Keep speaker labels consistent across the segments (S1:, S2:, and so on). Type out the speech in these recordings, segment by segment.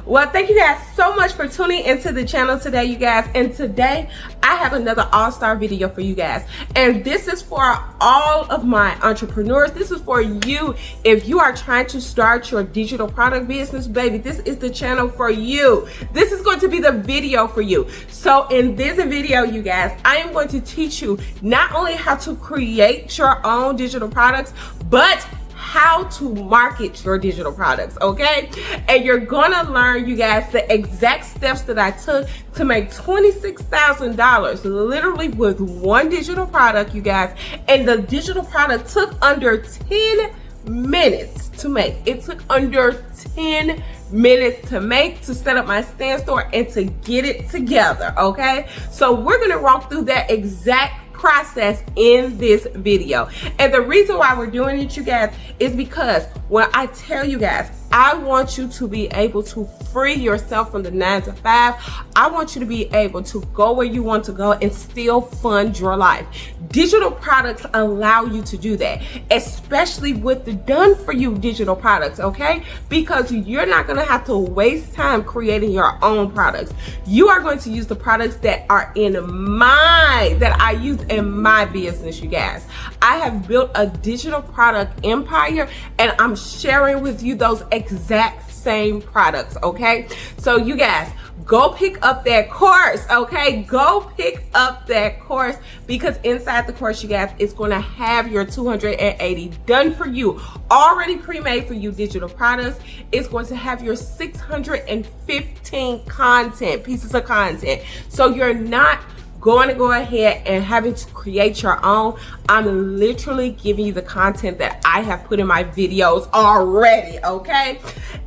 S1: Well, thank you guys so much for tuning into the channel today, you guys. And today I have another all-star video for you guys. And this is for all of my entrepreneurs. This is for you. If you are trying to start your digital product business, baby, this is the channel for you. This is going to be the video for you. So in this video, you guys, I am going to teach you not only how to create your own digital products, but how to market your digital products, okay? And you're gonna learn, you guys, the exact steps that I took to make $26,000 literally with one digital product, you guys. And the digital product took under 10 minutes to make. It took under 10 minutes to make, to set up my stand store, and to get it together, okay? So we're gonna walk through that exact process in this video. And the reason why we're doing it, you guys, is because when I tell you guys, I want you to be able to free yourself from the 9 to 5. I want you to be able to go where you want to go and still fund your life. Digital products allow you to do that, especially with the done for you digital products, okay? Because you're not going to have to waste time creating your own products. You are going to use the products that are that I use in my business, you guys. I have built a digital product empire, and I'm sharing with you those exact same products, okay? So you guys, go pick up that course, okay? Go pick up that course, because inside the course, you guys, it's going to have your 280 done for you, already pre-made for you digital products. It's going to have your 615 pieces of content. So you're not going to go ahead and having to create your own. I'm literally giving you the content that I have put in my videos already, okay?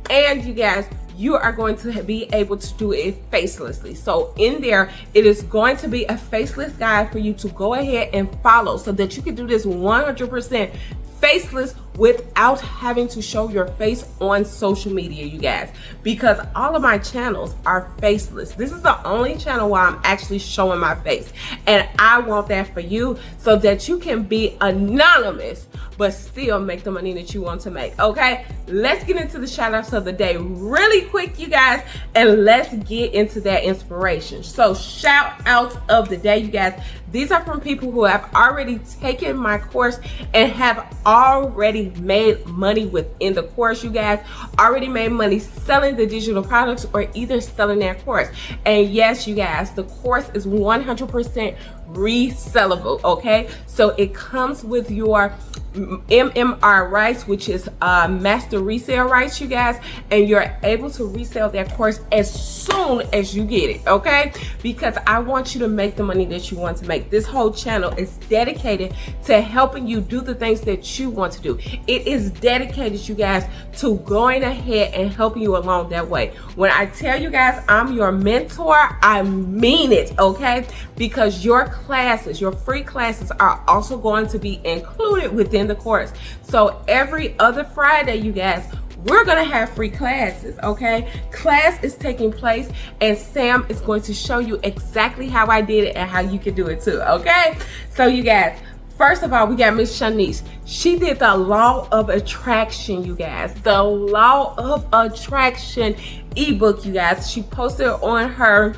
S1: And you guys, you are going to be able to do it facelessly. So in there, it is going to be a faceless guide for you to go ahead and follow, so that you can do this 100% faceless without having to show your face on social media, you guys, because all of my channels are faceless. This is the only channel where I'm actually showing my face, and I want that for you, so that you can be anonymous but still make the money that you want to make, okay? Let's get into the shout outs of the day really quick, you guys, and let's get into that inspiration. So shout outs of the day, you guys, these are from people who have already taken my course and have already made money within the course, you guys, already made money selling the digital products or either selling their course. And yes, you guys, the course is 100% resellable, okay? So it comes with your MMR rights, which is master resale rights, you guys, and you're able to resell that course as soon as you get it, okay? Because I want you to make the money that you want to make. This whole channel is dedicated to helping you do the things that you want to do. It is dedicated, you guys, to going ahead and helping you along that way. When I tell you guys I'm your mentor, I mean it, okay? Because your classes, your free classes, are also going to be included within the course. So every other Friday, you guys, we're gonna have free classes, okay? Class is taking place, and Sam is going to show you exactly how I did it and how you can do it too, okay? So you guys, first of all, we got Miss Shanice. She did the law of attraction, you guys. The law of attraction ebook, you guys. She posted on her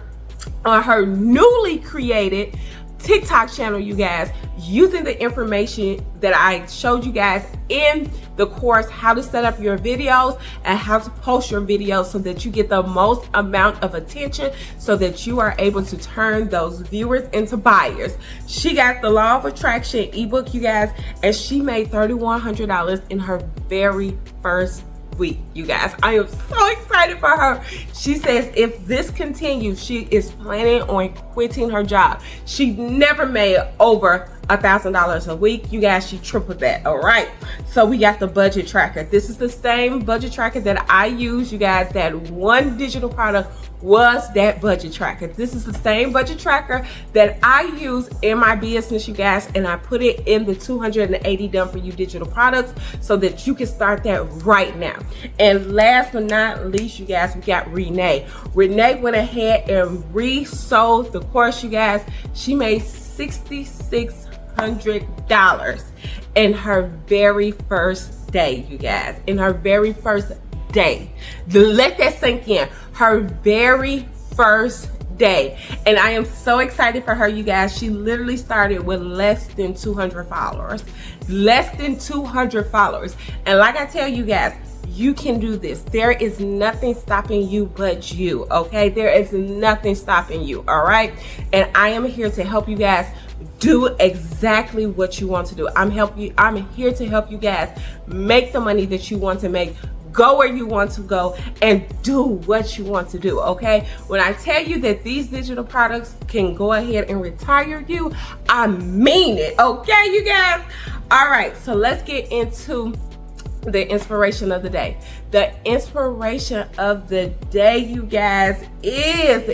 S1: newly created TikTok channel, you guys, using the information that I showed you guys in the course, how to set up your videos and how to post your videos so that you get the most amount of attention, so that you are able to turn those viewers into buyers. She got the law of attraction ebook, you guys, and she made $3,100 in her very first week, you guys. I am so excited for her. She says if this continues, she is planning on quitting her job. She never made over $1,000 a week, you guys. She tripled that. All right, so we got the budget tracker. This is the same budget tracker that I use, you guys. That one digital product was that budget tracker. This is the same budget tracker that I use in my business, you guys, and I put it in the 280 done for you digital products so that you can start that right now. And last but not least, you guys, we got Renee. Renee went ahead and resold the course, you guys. She made $6,600 in her very first day, you guys, in her very first day. Let that sink in. Her very first day. And I am so excited for her, you guys. She literally started with less than 200 followers. Less than 200 followers. And like I tell you guys, you can do this. There is nothing stopping you but you, okay? There is nothing stopping you, all right? And I am here to help you guys do exactly what you want to do. I'm here to help you guys make the money that you want to make, go where you want to go, and do what you want to do, okay? When I tell you that these digital products can go ahead and retire you, I mean it, okay, you guys? All right, so let's get into the inspiration of the day. The inspiration of the day, you guys, is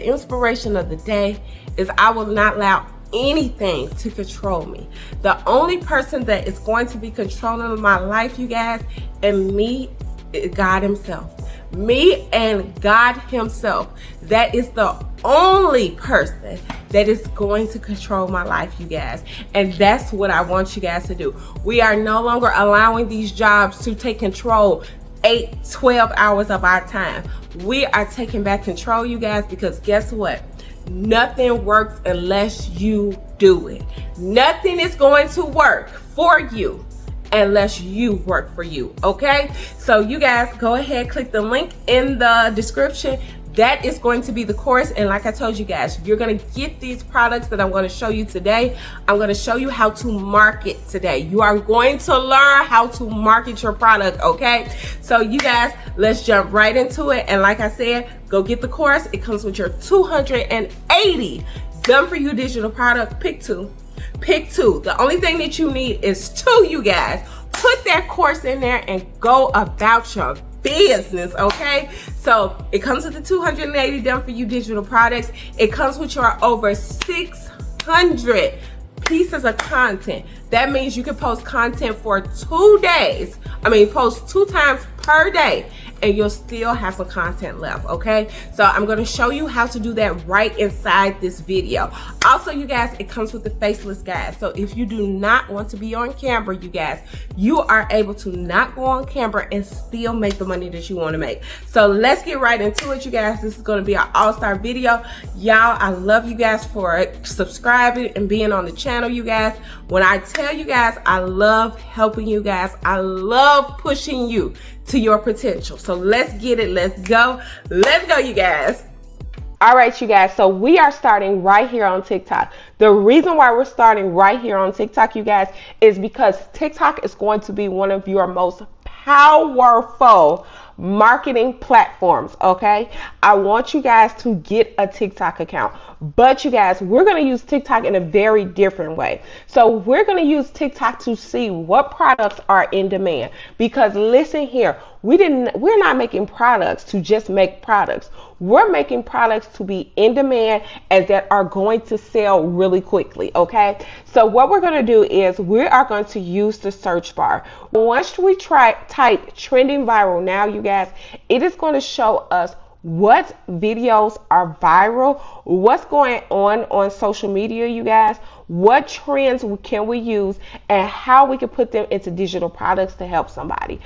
S1: I will not allow anything to control me. The only person that is going to be controlling my life, you guys, and me, is God himself. Me and God himself. That is the only person that is going to control my life, you guys. And that's what I want you guys to do. We are no longer allowing these jobs to take control 8-12 hours of our time. We are taking back control, you guys, because guess what? Nothing works unless you do it. Nothing is going to work for you unless you work for you, okay? So you guys go ahead, click the link in the description. That is going to be the course. And like I told you guys, you're going to get these products that I'm going to show you today. I'm going to show you how to market today. You are going to learn how to market your product, okay? So you guys, let's jump right into it. And like I said, go get the course. It comes with your 280 done for you digital product. Pick two. Pick two. The only thing that you need is two, you guys. Put that course in there and go about your business, okay? So it comes with the 280 done for you digital products. It comes with your over 600 pieces of content. That means you can post content for 2 days. Post 2 times per day, and you'll still have some content left, okay? So I'm going to show you how to do that right inside this video. Also, you guys, it comes with the faceless guide. So if you do not want to be on camera, you guys, you are able to not go on camera and still make the money that you want to make. So let's get right into it, you guys. This is going to be our all-star video. Y'all, I love you guys for subscribing and being on the channel, you guys. When I tell you guys, I love helping you guys. I love pushing you to your potential. So let's get it. Let's go, you guys. All right, you guys, so we are starting right here on TikTok. The reason why we're starting right here on TikTok, you guys, is because TikTok is going to be one of your most powerful marketing platforms, okay? I want you guys to get a TikTok account, but you guys, we're going to use TikTok in a very different way. So we're going to use TikTok to see what products are in demand, because listen here, we're not making products to just make products. We're making products to be in demand and that are going to sell really quickly, okay? So what we're going to do is we are going to use the search bar. Once we type trending viral now, you guys, it is going to show us what videos are viral, what's going on social media, you guys, what trends can we use, and how we can put them into digital products to help somebody.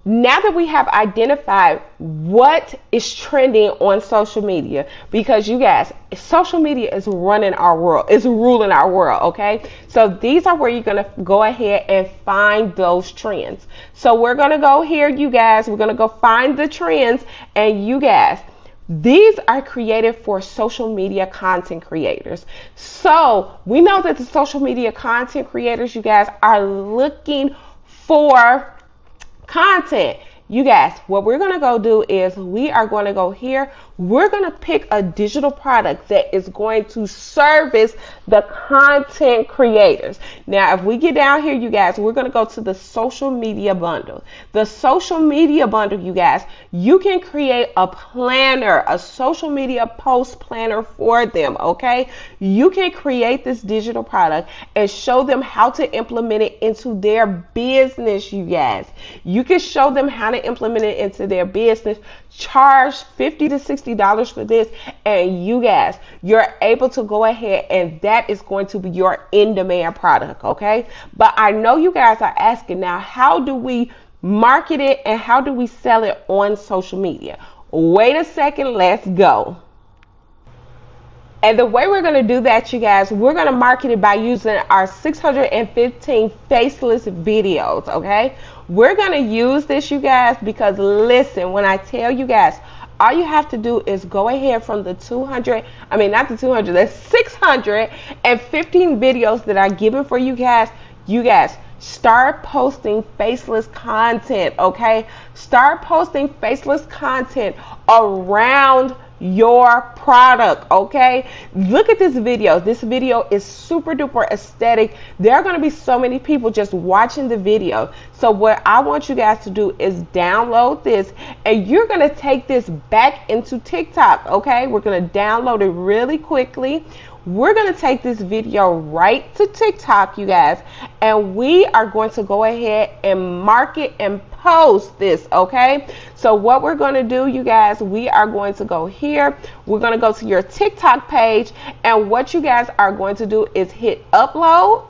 S1: Now that we have identified what is trending on social media, because you guys, social media is running our world, is ruling our world, okay? So these are where you're going to go ahead and find those trends. So we're going to go here, you guys, we're going to go find the trends, and you guys, these are created for social media content creators. So we know that the social media content creators, you guys, are looking for content. You guys, what we're going to go do is we are going to go here. We're going to pick a digital product that is going to service the content creators. Now, if we get down here, you guys, we're going to go to the social media bundle. The social media bundle, you guys, you can create a planner, a social media post planner for them, okay? You can create this digital product and show them how to implement it into their business, you guys. You can show them how to implement it into their business, charge $50 to $60 for this, and you guys, you're able to go ahead and that is going to be your in-demand product, okay? But I know you guys are asking now, how do we market it, and how do we sell it on social media? Wait a second, let's go. And the way we're going to do that, you guys, we're going to market it by using our 615 faceless videos, okay? We're going to use this, you guys, because listen, when I tell you guys, all you have to do is go ahead from the 615 videos that are given for you guys, start posting faceless content, okay? Start posting faceless content around your product, okay? Look at this video. This video is super duper aesthetic. There are going to be so many people just watching the video. So what I want you guys to do is download this, and you're going to take this back into TikTok, okay? We're going to download it really quickly. We're going to take this video right to TikTok, you guys, and we are going to go ahead and market and post this, okay? So what we're going to do, you guys, we are going to go here. We're going to go to your TikTok page, and what you guys are going to do is hit upload.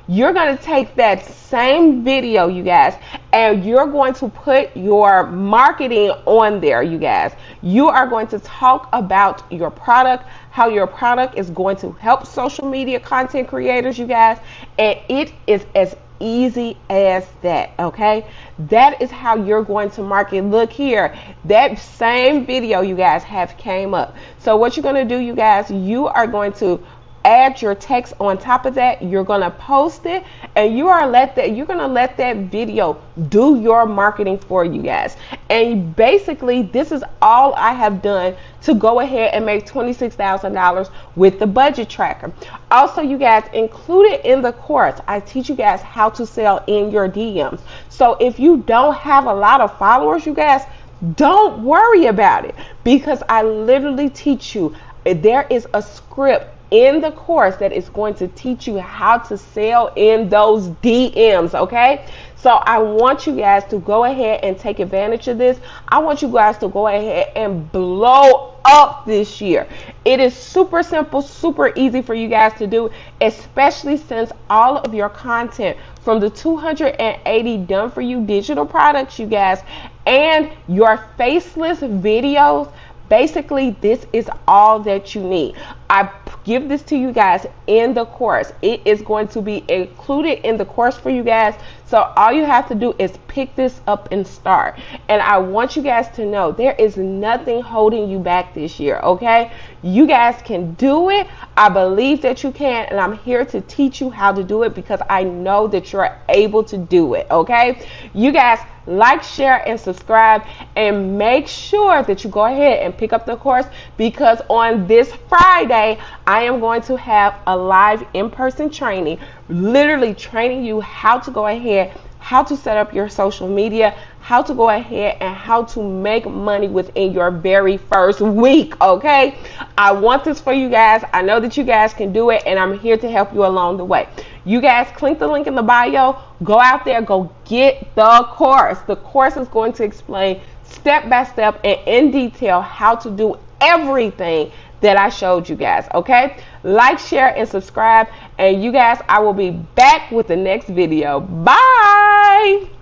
S1: You're going to take that same video, you guys, and you're going to put your marketing on there, you guys. You are going to talk about your product, how your product is going to help social media content creators, you guys, and it is as easy as that, okay? That is how you're going to market. Look here, that same video, you guys, have came up. So what you're going to do, you guys, you are going to add your text on top of that. You're going to post it, and you're going to let that video do your marketing for you guys. And basically, this is all I have done to go ahead and make $26,000 with the budget tracker. Also, you guys, included in the course, I teach you guys how to sell in your DMs. So if you don't have a lot of followers, you guys, don't worry about it, because I literally teach you. There is a script in the course that is going to teach you how to sell in those DMs, okay? So I want you guys to go ahead and take advantage of this. I want you guys to go ahead and blow up this year. It is super simple, super easy for you guys to do, especially since all of your content from the 280 done for you digital products, you guys, and your faceless videos. Basically, this is all that you need. I give this to you guys in the course. It is going to be included in the course for you guys. So all you have to do is pick this up and start. And I want you guys to know there is nothing holding you back this year, okay? You guys can do it. I believe that you can, and I'm here to teach you how to do it because I know that you're able to do it, okay? You guys, like, share, and subscribe, and make sure that you go ahead and pick up the course, because on this Friday, I am going to have a live in-person training, literally training you how to go ahead, how to set up your social media, how to go ahead and how to make money within your very first week, okay? I want this for you guys. I know that you guys can do it, and I'm here to help you along the way. You guys, click the link in the bio. Go out there, go get the course. The course is going to explain step by step and in detail how to do everything that I showed you guys, okay? Like, share, and subscribe. And you guys, I will be back with the next video. Bye!